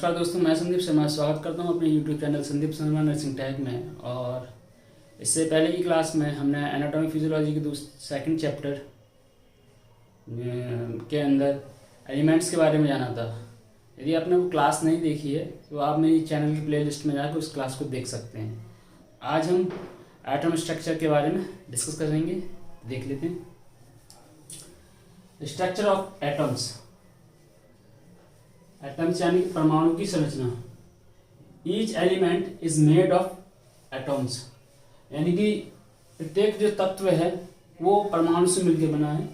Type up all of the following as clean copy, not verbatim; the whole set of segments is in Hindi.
नमस्कार दोस्तों, मैं संदीप शर्मा स्वागत करता हूं अपने YouTube channel Sandeep Sharma nursing tag में। और इससे पहले की क्लास में हमने एनाटॉमी फिजियोलॉजी के सेकंड चैप्टर के अंदर एलिमेंट्स के बारे में जाना था। यदि आपने वो क्लास नहीं देखी है तो आप मेरी चैनल की प्लेलिस्ट में जाकर उस क्लास को देख सकते हैं। आज हम एटम स्ट्रक्चर के बारे में डिस्कस करेंगे। देख लेते हैं स्ट्रक्चर ऑफ एटम्स। एटम्स यानी परमाणु की संरचना। Each element is made of atoms, यानी कि प्रत्येक जो तत्व है वो परमाणु से मिलकर बना है।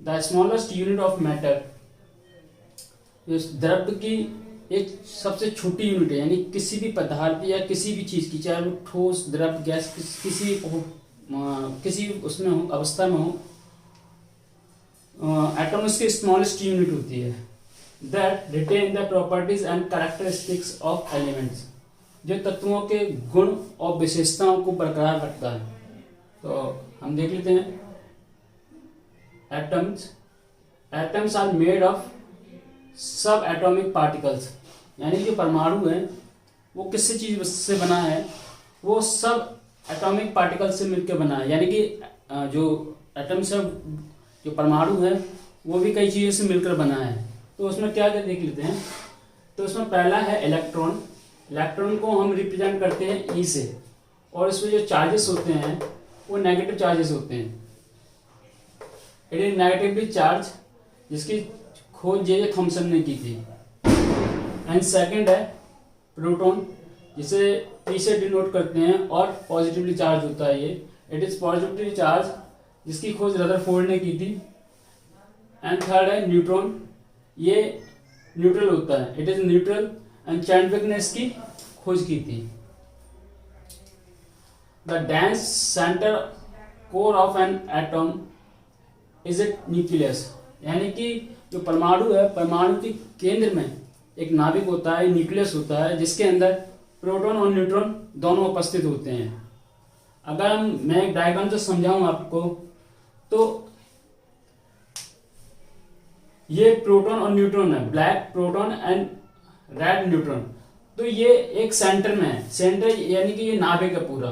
The smallest unit of matter, द्रव्य की एक सबसे छोटी यूनिट है, यानी किसी भी पदार्थ या किसी भी चीज की, चाहे वो ठोस द्रव्य गैस किसी उसमें हो, अवस्था में हो, एटम उसकी स्मॉलेस्ट यूनिट होती है। that retain the properties and characteristics of elements, जो तत्वों के गुण और विशेषताओं को बरकरार रखता है। तो हम देख लेते हैं एटम्स आर मेड ऑफ सब एटॉमिक पार्टिकल्स, यानी जो परमाणु है वो किसी चीज से बना है, वो सब एटॉमिक पार्टिकल से मिलकर बना है। यानी कि जो एटम्स है, जो परमाणु है वो भी कई चीजों से मिलकर बना है। तो उसमें क्या क्या देख लेते हैं। तो उसमें पहला है इलेक्ट्रॉन। इलेक्ट्रॉन को हम रिप्रेजेंट करते हैं ई से, और इसमें जो चार्जेस होते हैं वो नेगेटिव चार्जेस होते हैं। इट इज नेगेटिवली चार्ज, जिसकी खोज जे थॉमसन ने की थी। एंड सेकंड है प्रोटॉन, जिसे पी से डिनोट करते हैं, और पॉजिटिवली चार्ज होता है ये। इट इज पॉजिटिवली चार्ज, जिसकी खोज रदरफोर्ड ने की थी। एंड थर्ड है न्यूट्रॉन, ये न्यूट्रल होता है। It is neutral and Chadwick ने इसकी खोज की थी। The dense centre core of an atom is it nucleus, यानी कि जो परमाणु है, परमाणु के केंद्र में एक नाभिक होता है, न्यूक्लियस होता है, जिसके अंदर प्रोटॉन और न्यूट्रॉन दोनों उपस्थित होते हैं। अगर मैं एक डायग्राम से समझाऊं आपको, तो ये प्रोटॉन और न्यूट्रॉन है, black proton and red neutron. तो ये एक सेंटर में है, सेंटर यानी कि ये नाभिक है पूरा।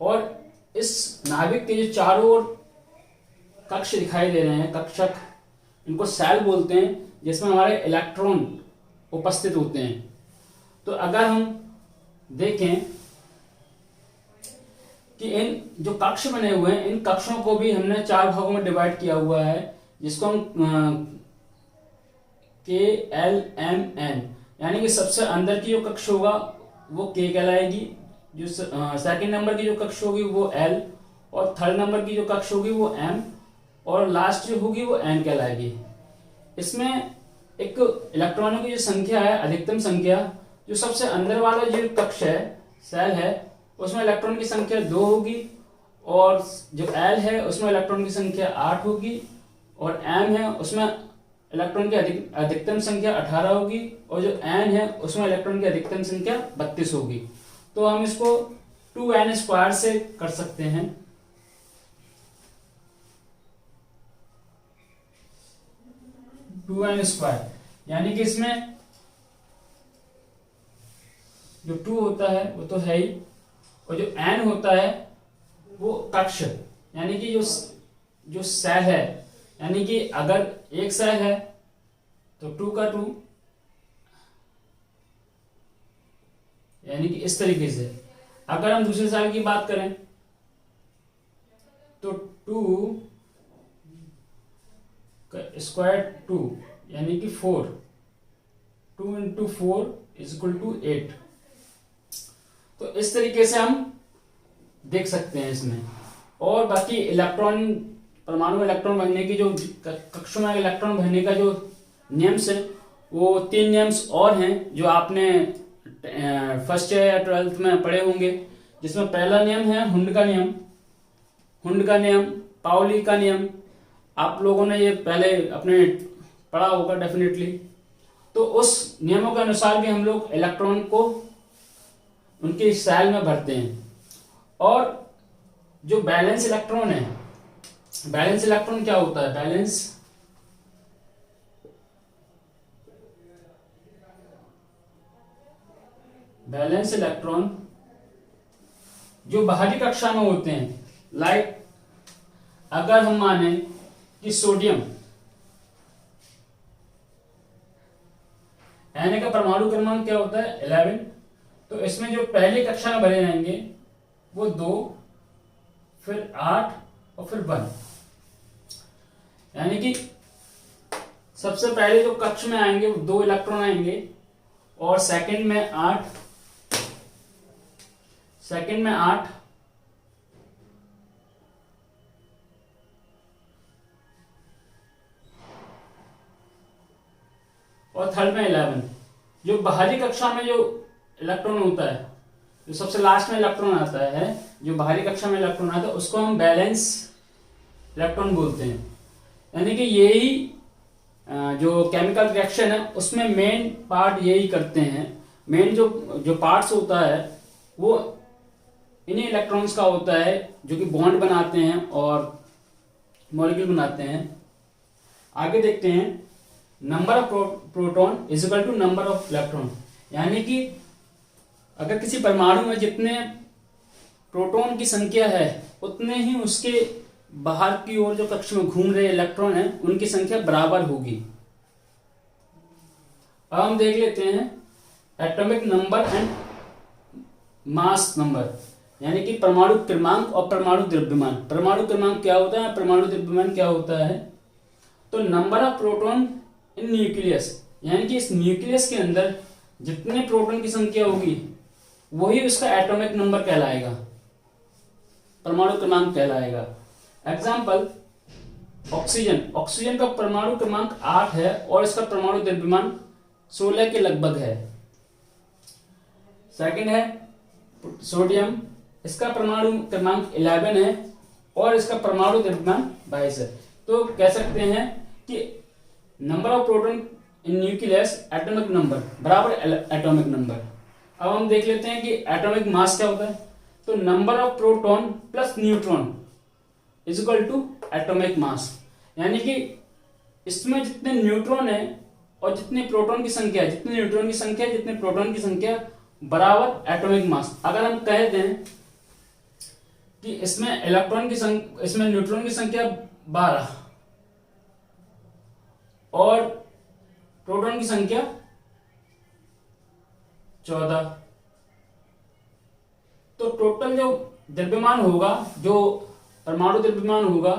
और इस नाभिक के जो चारों ओर कक्ष दिखाई दे रहे हैं, कक्षक, इनको सेल बोलते हैं, जिसमें हमारे इलेक्ट्रॉन उपस्थित होते हैं। तो अगर हम देखें कि इन जो कक्ष बने हुए हैं, इन कक्षों को भी हमने 4 भागों में डिवाइड किया हुआ है, जिसको हम के एल एम एन, यानी कि सबसे अंदर की जो कक्ष होगा वो के कहलाएगी, जो सेकंड नंबर की जो कक्ष होगी वो एल, और थर्ड नंबर की जो कक्ष होगी वो एम, और लास्ट जो होगी वो एन कहलाएगी। इसमें एक इलेक्ट्रॉनों की जो संख्या है, अधिकतम संख्या, जो सबसे अंदर वाला जो कक्ष है, सेल है, उसमें इलेक्ट्रॉन की संख्या 2 होगी, और जो एल है उसमें इलेक्ट्रॉन की संख्या 8 होगी, और एम है उसमें इलेक्ट्रॉन की अधिकतम संख्या 18 होगी, और जो एन है उसमें इलेक्ट्रॉन की अधिकतम संख्या 32 होगी। तो हम इसको 2n² से कर सकते हैं। यानी कि इसमें जो 2 होता है वो तो है ही, और जो n होता है वो कक्ष, यानी कि जो सेल है, यानी कि अगर एक सेल है तो 2 का 2, यानी कि इस तरीके से। अगर हम दूसरे सेल की बात करें तो 2 का स्क्वायर 2, यानी कि 4, 2 × 4 = 8। तो इस तरीके से हम देख सकते हैं इसमें। और बाकी इलेक्ट्रॉन, परमाणु में इलेक्ट्रॉन भरने की, जो कक्षों में इलेक्ट्रॉन भरने का जो नियम्स है, वो 3 नियम्स और हैं, जो आपने फर्स्ट या 12th में पढ़े होंगे। जिसमें पहला नियम है हुंड का नियम, पाउली का नियम। आप लोगों ने ये पहले अपने पढ़ा होगा डेफिनेटली। तो उस नियमों के अनुसार भी हम लोग इलेक्ट्रॉन को उनके सेल में भरते हैं। और जो बैलेंस इलेक्ट्रॉन है, बैलेंस इलेक्ट्रॉन क्या होता है? बैलेंस इलेक्ट्रॉन जो बाहरी कक्षा में होते हैं, लाइक अगर हम माने कि सोडियम Na का परमाणु क्रमांक क्या होता है 11, तो इसमें जो पहली कक्षा में भरे रहेंगे वो 2, फिर 8 और फिर 1, यानी कि सबसे पहले जो कक्ष में आएंगे वो 2 इलेक्ट्रॉन आएंगे और सेकंड में 8 और थर्ड में 11। जो बाहरी कक्षा में जो इलेक्ट्रॉन होता है, जो सबसे लास्ट में इलेक्ट्रॉन आता है, जो बाहरी कक्षा में इलेक्ट्रॉन आता है उसको हम बैलेंस इलेक्ट्रॉन बोलते हैं। यानी कि यही जो केमिकल रिएक्शन है उसमें मेन पार्ट यही करते हैं। मेन जो पार्ट्स होता है वो इन्हीं इलेक्ट्रॉन्स का होता है जो कि बॉन्ड बनाते हैं और मॉलिक्यूल बनाते हैं। आगे देखते हैं, number of proton is equal to number of electron, यानी कि अगर किसी परमाणु में जितने प्रोटॉन की संख्या है उतने ही उसके बाहर की ओर जो कक्ष में घूम रहे इलेक्ट्रॉन हैं उनकी संख्या बराबर होगी। अब हम देख लेते हैं atomic number and mass number, यानी कि परमाणु क्रमांक और परमाणु द्रव्यमान। परमाणु क्रमांक क्या होता है, परमाणु द्रव्यमान क्या होता है? तो number of proton in nucleus, यानी कि इस न्यूक्लियस के अंदर जितने प्रोटॉन की संख्या होगी वही उसका एटॉमिक नंबर कहलाएगा, परमाणु क्रमांक कहलाएगा। एग्जाम्पल, ऑक्सीजन का परमाणु क्रमांक 8 है और इसका परमाणु द्रव्यमान 16 के लगभग है। सेकंड है सोडियम, इसका परमाणु क्रमांक 11 है और इसका परमाणु द्रव्यमान 22 है। तो कह सकते हैं कि number of proton in nucleus atomic number बराबर एटॉमिक नंबर। अब हम देख लेते हैं कि एटॉमिक मास क्या होता है। तो number of proton plus neutron is equal to atomic mass, यानी कि इसमें जितने न्यूट्रॉन है और जितने प्रोटॉन की संख्या है, जितने न्यूट्रॉन की संख्या जितने प्रोटॉन की संख्या बराबर एटॉमिक मास। अगर हम कह दें कि इसमें इसमें न्यूट्रॉन की संख्या 12 और प्रोटॉन की संख्या 14, तो टोटल जो द्रव्यमान होगा, जो परमाणु द्रव्यमान होगा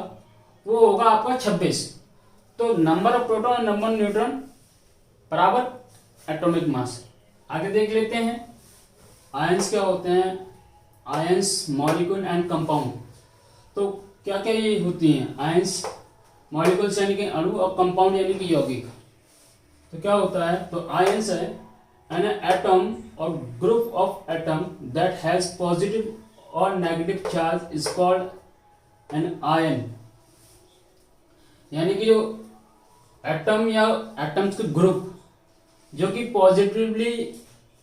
वो होगा आपका 26। तो नंबर ऑफ प्रोटॉन और नंबर ऑफ न्यूट्रॉन बराबर एटॉमिक मास। आगे देख लेते हैं आयंस क्या होते हैं। Ions, molecule and compound. तो क्या क्या ये होती हैं आयंस? मॉलिक्यूल्स यानी कि अणु और कंपाउंड यानी कि यौगिक। तो क्या होता है? तो आयंस है an atom or group of atom that has positive और negative charge is called an ion, यानी कि जो एटम या एटम्स के ग्रुप जो कि पॉजिटिवली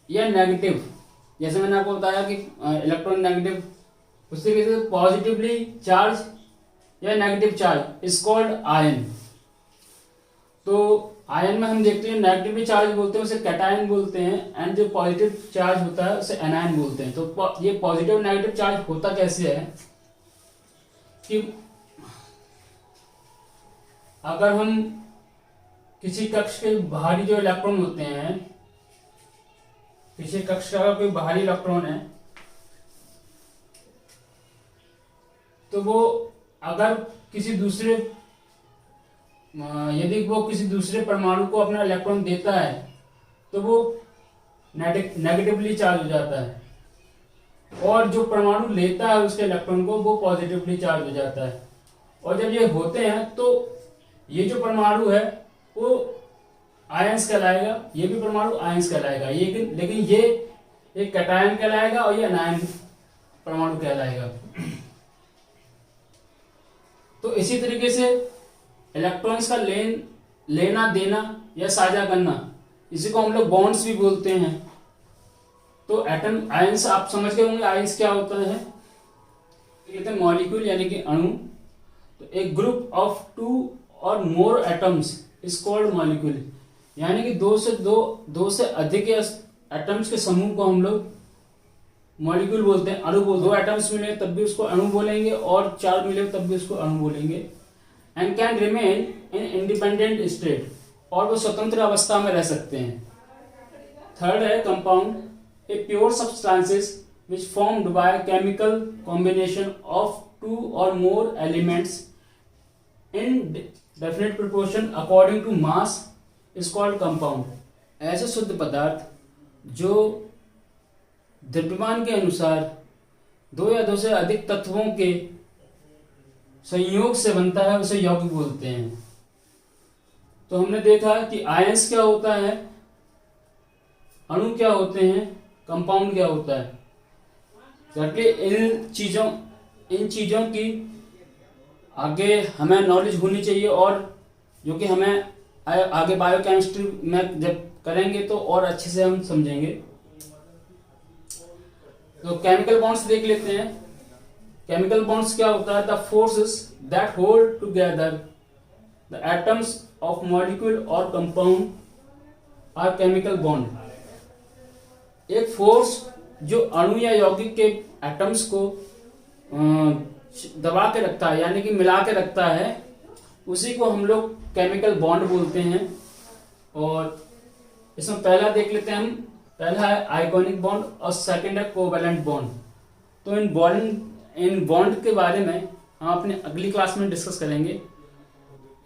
या नेगेटिव, जैसे मैंने आपको बताया कि इलेक्ट्रॉन नेगेटिव, उस तरीके से पॉजिटिवली चार्ज या negative charge is called ion. तो आयन में हम देखते हैं नेगेटिवली चार्ज बोलते हैं उसे कैटायन बोलते हैं, एंड जो पॉजिटिव चार्ज होता है उसे एनायन बोलते हैं। तो ये पॉजिटिव नेगेटिव चार्ज होता कैसे है कि अगर हम किसी कक्ष के बाहरी जो इलेक्ट्रॉन होते हैं, किसी कक्ष का कोई बाहरी इलेक्ट्रॉन है, तो वो अगर किसी दूसरे, यदि वो किसी दूसरे परमाणु को अपना इलेक्ट्रॉन देता है तो वो नेगेटिवली चार्ज हो जाता है, और जो परमाणु लेता है उसके इलेक्ट्रॉन को वो पॉजिटिवली चार्ज हो जाता है। और जब ये होते हैं तो ये जो परमाणु है वो आयंस कहलाएगा, ये भी परमाणु आयंस कहलाएगा, लेकिन ये एक कैटायन कहलाएगा और ये अनायन परमाणु कहलाएगा। तो इसी तरीके से इलेक्ट्रॉन्स का लेना देना या साझा करना, इसी को हम लोग बॉन्ड्स भी बोलते हैं। तो एटम आयंस आप समझ गए होंगे आयंस क्या होता है। कहते हैं मॉलिक्यूल यानी कि अणु। तो एक ग्रुप ऑफ 2 और मोर एटम्स इज कॉल्ड मॉलिक्यूल, यानी कि दो से अधिक या एटम्स के समूह को हम लोग मॉलिक्यूल बोलते हैं, अणु बोलते हैं। 2 एटम्स मिले तब भी उसको अणु बोलेंगे और 4 मिले तब भी उसको अणु बोलेंगे। And can remain in independent state, और वो स्वतंत्र अवस्था में रह सकते हैं। थर्ड है compound, a pure substances which formed by chemical combination of 2 or more elements in definite proportion according to mass is called compound। ऐसे शुद्ध पदार्थ जो द्रव्यमान के अनुसार 2 या 2 से अधिक तत्वों के संयोग से बनता है उसे यौगिक बोलते हैं। तो हमने देखा कि आयंस क्या होता है, अणु क्या होते हैं, कंपाउंड क्या होता है। ताकि इन चीजों की आगे हमें नॉलेज होनी चाहिए, और जो कि हमें आगे बायोकेमिस्ट्री में जब करेंगे तो और अच्छे से हम समझेंगे। तो केमिकल बॉन्ड्स देख लेते हैं। केमिकल बॉन्ड्स क्या होता है? The forces that hold together the atoms of molecule और कंपाउंड आर केमिकल बॉन्ड। एक फोर्स जो अणु या यौगिक के एटम्स को दबा के रखता है, यानी कि मिला के रखता है, उसी को हम लोग केमिकल बॉन्ड बोलते हैं। और इसमें पहला देख लेते हैं हम। पहला है आइकॉनिक बॉन्ड और सेकंड है कोवैलेंट बॉन्ड। तो इन बॉन्ड के बारे में हम अपने अगली क्लास में डिस्कस करेंगे।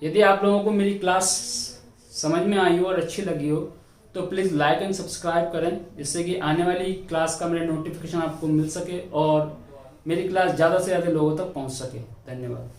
यदि आप लोगों को मेरी क्लास समझ में आई हो और अच्छी लगी हो तो प्लीज़ लाइक एंड सब्सक्राइब करें, जिससे कि आने वाली क्लास का मेरा नोटिफिकेशन आपको मिल सके और मेरी क्लास ज़्यादा से ज़्यादा लोगों तक पहुंच सके। धन्यवाद।